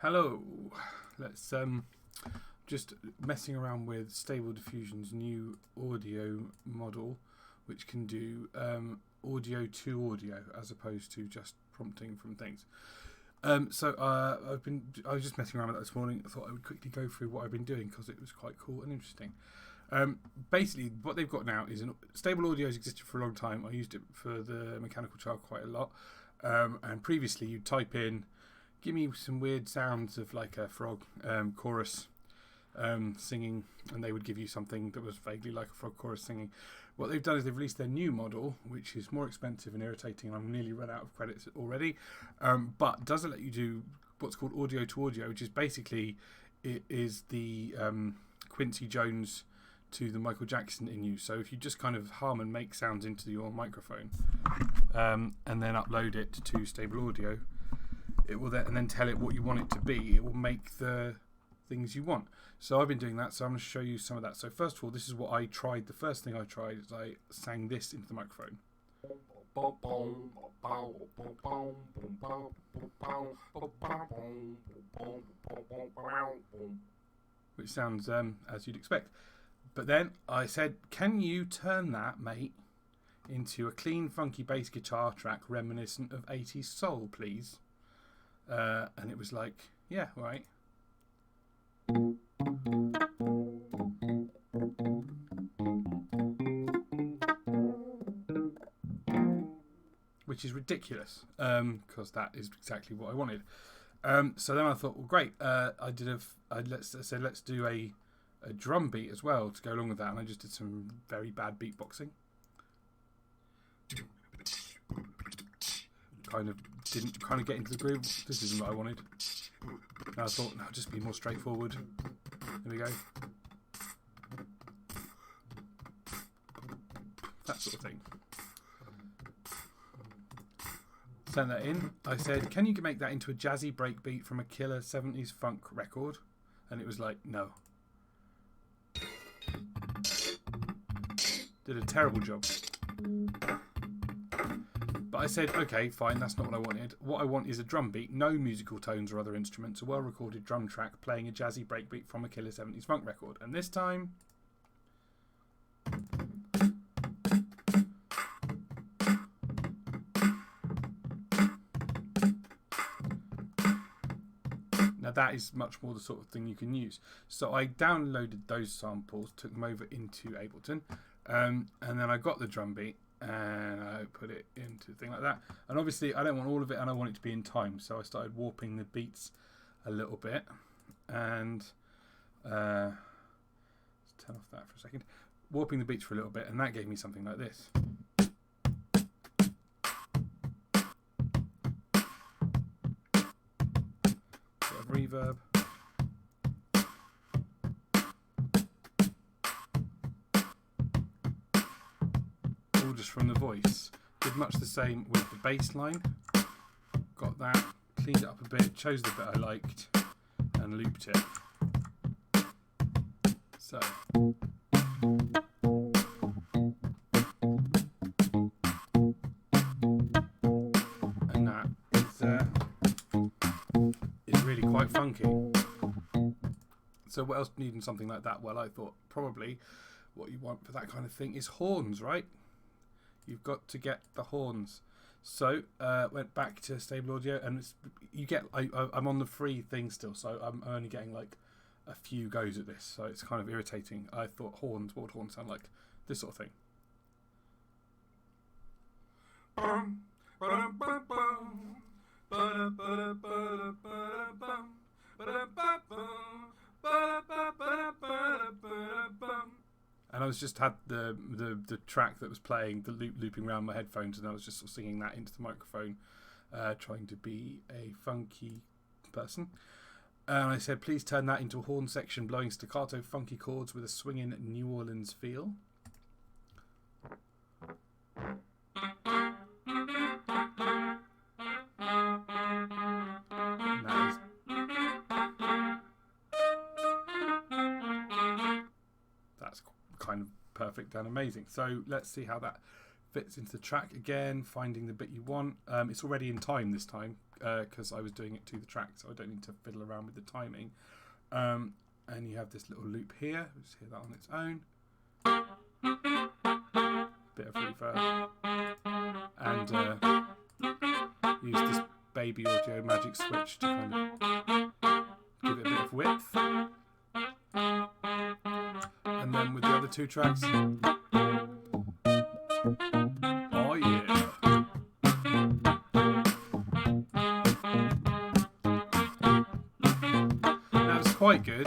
Hello. Let's just messing around with Stable Diffusion's new audio model, which can do audio to audio as opposed to just prompting from things. I was just messing around with that this morning. I thought I would quickly go through what I've been doing because it was quite cool and interesting. Basically, what they've got now is Stable Audio has existed for a long time. I used it for the Mechanical Child quite a lot, and previously you'd type in, give me some weird sounds of like a frog chorus singing, and they would give you something that was vaguely like a frog chorus singing. What they've done is they've released their new model, which is more expensive and irritating, and I'm nearly run out of credits already, but doesn't let you do what's called audio to audio, which is basically it is the Quincy Jones to the Michael Jackson in use. So if you just kind of hum and make sounds into your microphone and then upload it to Stable Audio, it will then tell it what you want it to be. It will make the things you want. So I've been doing that, so I'm going to show you some of that. So first of all, this is what I tried. The first thing I tried is I sang this into the microphone, which sounds as you'd expect. But then I said, can you turn that, mate, into a clean, funky bass guitar track reminiscent of 80s soul, please? And it was like, yeah, right. Which is ridiculous, because that is exactly what I wanted. So then I thought, well, great. Let's do a drum beat as well to go along with that, and I just did some very bad beatboxing. Didn't get into the groove. This isn't what I wanted. And I thought, no, just be more straightforward. Here we go. That sort of thing. Send that in. I said, can you make that into a jazzy breakbeat from a killer 70s funk record? And it was like, no. Did a terrible job. But I said, okay, fine, that's not what I wanted. What I want is a drum beat, no musical tones or other instruments, a well-recorded drum track playing a jazzy breakbeat from a killer 70s funk record. And this time... Now that is much more the sort of thing you can use. So I downloaded those samples, took them over into Ableton, and then I got the drum beat, and I put it into a thing like that. And obviously I don't want all of it, and I want it to be in time, so I started warping the beats a little bit. And let's turn off that for a second. Warping the beats for a little bit, and that gave me something like this. Bit of reverb. Just from the voice. Did much the same with the bass line. Got that, cleaned it up a bit, chose the bit I liked, and looped it. So. And that is really quite funky. So what else do you need in something like that? Well, I thought probably what you want for that kind of thing is horns, right? You've got to get the horns. So went back to Stable Audio, and I'm on the free thing still, so I'm only getting like a few goes at this, so it's kind of irritating. I thought horns, what would horns sound like? This sort of thing. And I was just had the track that was playing, the looping around my headphones, and I was just sort of singing that into the microphone, trying to be a funky person. And I said, please turn that into a horn section, blowing staccato funky chords with a swinging New Orleans feel. That's kind of perfect and amazing. So let's see how that fits into the track again, finding the bit you want. It's already in time this time because I was doing it to the track, so I don't need to fiddle around with the timing. And you have this little loop here. We'll just hear that on its own. Bit of reverb. And use this baby audio magic switch to kind of give it a bit of width. And then with the other two tracks, oh yeah. That was quite good.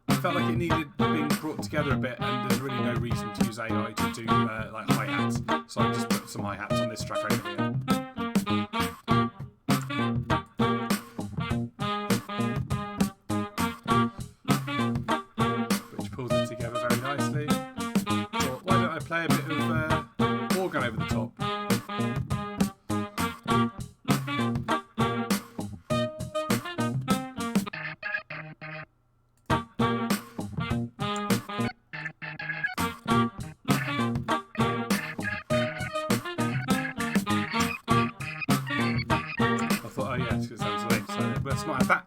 I felt like it needed being brought together a bit, and there's really no reason to use AI to do like hi-hats. So I just put some hi-hats on this track over here. Which pulls it together very nicely. Thought, why don't I play a bit of organ over the top? Let's not have that.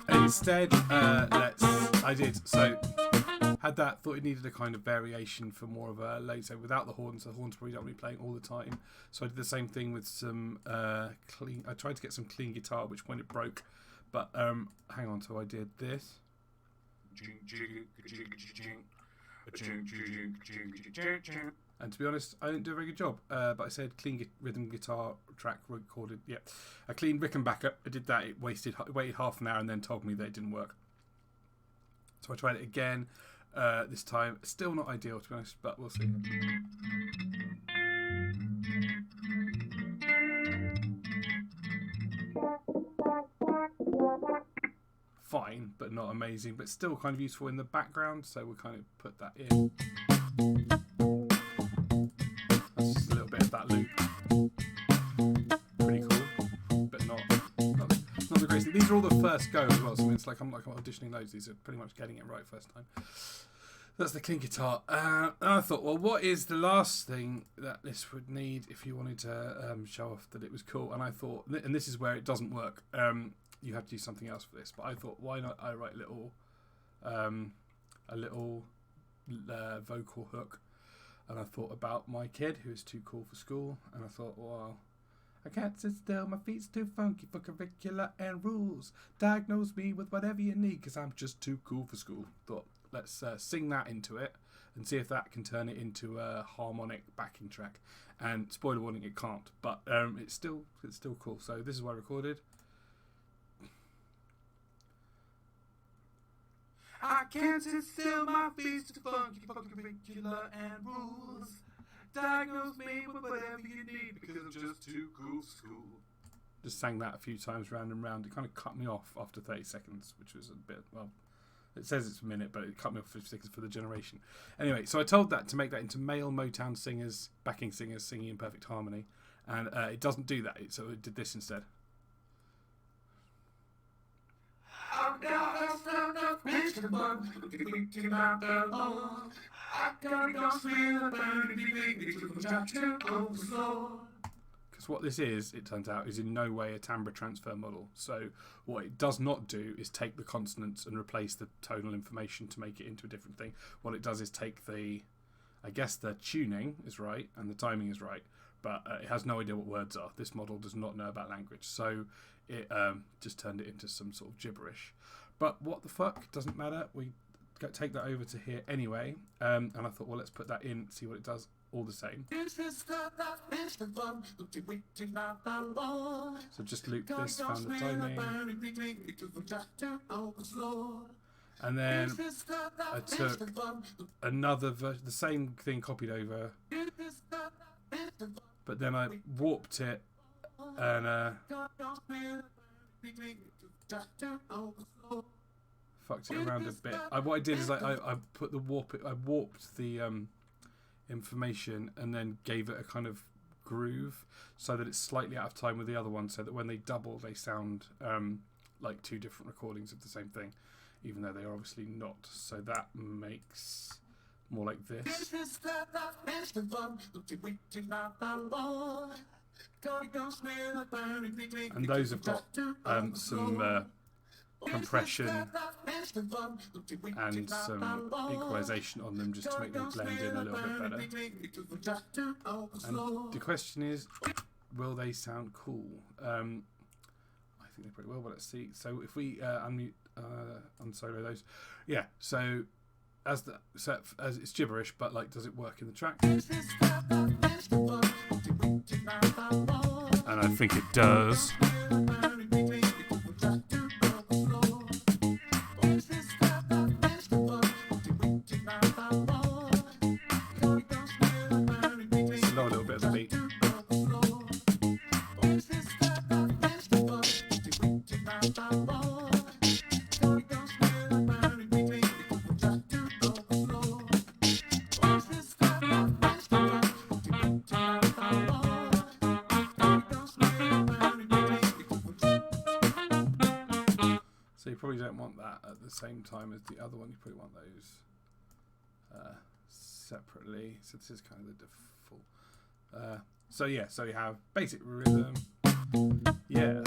Instead, had that, thought it needed a kind of variation for more of a later without the horns. The horns probably don't be playing all the time. So I did the same thing with some clean. I tried to get some clean guitar, which when it broke. But hang on, so I did this. And to be honest, I didn't do a very good job. But I said clean rhythm guitar track recorded. Yeah, a clean Rickenbacker. I did that. It waited half an hour and then told me that it didn't work. So I tried it again. This time, still not ideal to be honest, but we'll see. Fine, but not amazing, but still kind of useful in the background. So we'll kind of put that in. That's just a little bit of that loop. Pretty cool, but not the greatest. These are all the first go as well, so it's like I'm auditioning those. These are pretty much getting it right first time. That's the clean guitar. And I thought, well, what is the last thing that this would need if you wanted to show off that it was cool? And I thought, and this is where it doesn't work. You have to do something else for this. But I thought, why not? I write a little vocal hook. And I thought about my kid who is too cool for school. And I thought, well, I can't sit still, my feet's too funky for curricula and rules. Diagnose me with whatever you need, because I'm just too cool for school. Thought, let's sing that into it and see if that can turn it into a harmonic backing track. And spoiler warning, it can't, but it's still cool. So this is what I recorded. I can't sit still, my feet's too funky for curricula and rules. Diagnose me with whatever you need, because I'm just too cool for school. Just sang that a few times round and round. It kind of cut me off after 30 seconds, which was a bit, well, it says it's a minute, but it cut me off for 50 seconds for the generation. Anyway, so I told that to make that into male Motown singers, backing singers singing in perfect harmony. And it doesn't do that, so it did this instead. I'm because what this is, it turns out, is in no way a timbre transfer model. So what it does not do is take the consonants and replace the tonal information to make it into a different thing. What it does is take the, I guess the tuning is right and the timing is right, but it has no idea what words are. This model does not know about language, so it just turned it into some sort of gibberish. But what the fuck, doesn't matter. We take that over to here anyway, and I thought, well, let's put that in, see what it does all the same. So just loop this, found the timing. And then I took another version, the same thing copied over, but then I warped it and fucked it around a bit. What I did is I put the I warped the information and then gave it a kind of groove so that it's slightly out of time with the other one, so that when they double they sound like two different recordings of the same thing, even though they are obviously not. So that makes more like this. And those have got some compression and some equalization on them just to make them blend in a little bit better. And the question is, will they sound cool? I think they pretty will, but let's see. So if we unmute, unsolo those, yeah. So as it's gibberish, but like, does it work in the track? And I think it does. Slow a little bit of the beat. So you probably don't want that at the same time as the other one. You probably want those separately. So this is kind of the default. So yeah, so you have basic rhythm. Yeah.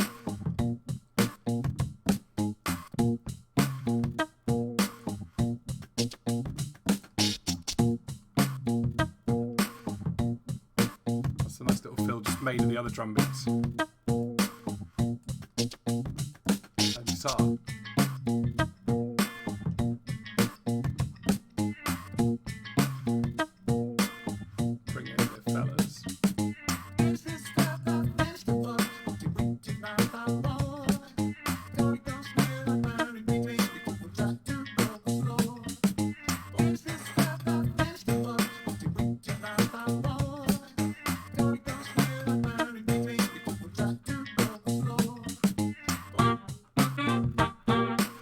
That's a nice little fill just made of the other drum beats. And guitar. Bring in the fellas.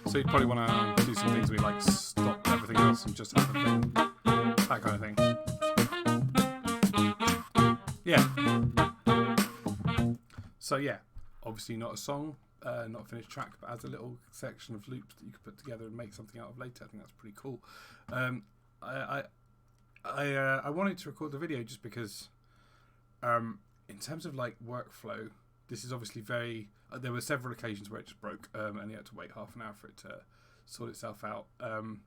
So you'd probably want to do some things where you like stop everything else and just have a thing, that kind of thing. Yeah. So yeah, obviously not a song, not a finished track, but as a little section of loops that you could put together and make something out of later. I think that's pretty cool. I wanted to record the video just because, in terms of like workflow, this is obviously very. There were several occasions where it just broke, and you had to wait half an hour for it to sort itself out. And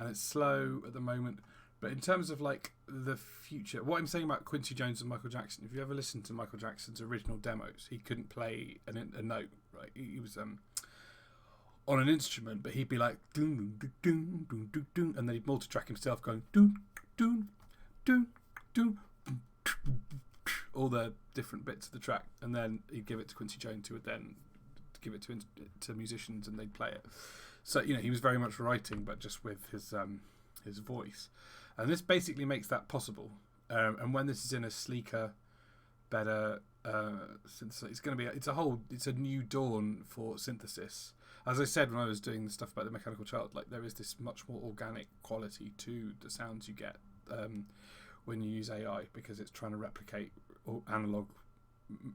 it's slow at the moment. But in terms of like the future, what I'm saying about Quincy Jones and Michael Jackson, if you ever listened to Michael Jackson's original demos, he couldn't play a note, right? He was on an instrument, but he'd be like doon doon doon doon doon doon, and then he'd multi-track himself going doon doon doon doon, all the different bits of the track, and then he'd give it to Quincy Jones, who would then give it to musicians, and they'd play it. So you know, he was very much writing, but just with his voice. And this basically makes that possible. And when this is in a sleeker, better synthesis, it's a new dawn for synthesis. As I said when I was doing the stuff about the Mechanical Child, like there is this much more organic quality to the sounds you get when you use AI, because it's trying to replicate analog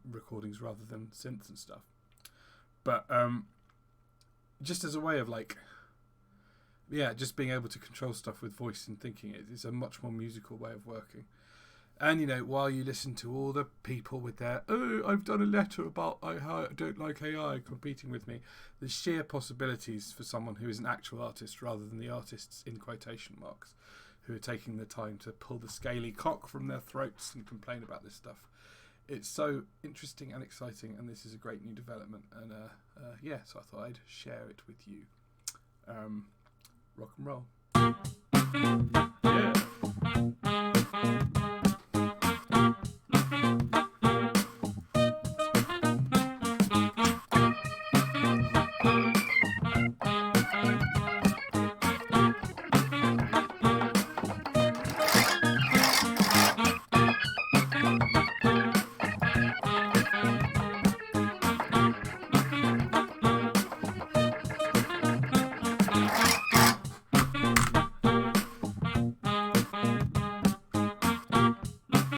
recordings rather than synths and stuff. But just as a way of like, yeah, just being able to control stuff with voice and thinking, it's a much more musical way of working. And you know, while you listen to all the people with their I've done a letter about how I don't like AI competing with me, the sheer possibilities for someone who is an actual artist rather than the artists in quotation marks, who are taking the time to pull the scaly cock from their throats and complain about this stuff. It's so interesting and exciting, and this is a great new development. And yeah, so I thought I'd share it with you. Rock and roll. Yeah.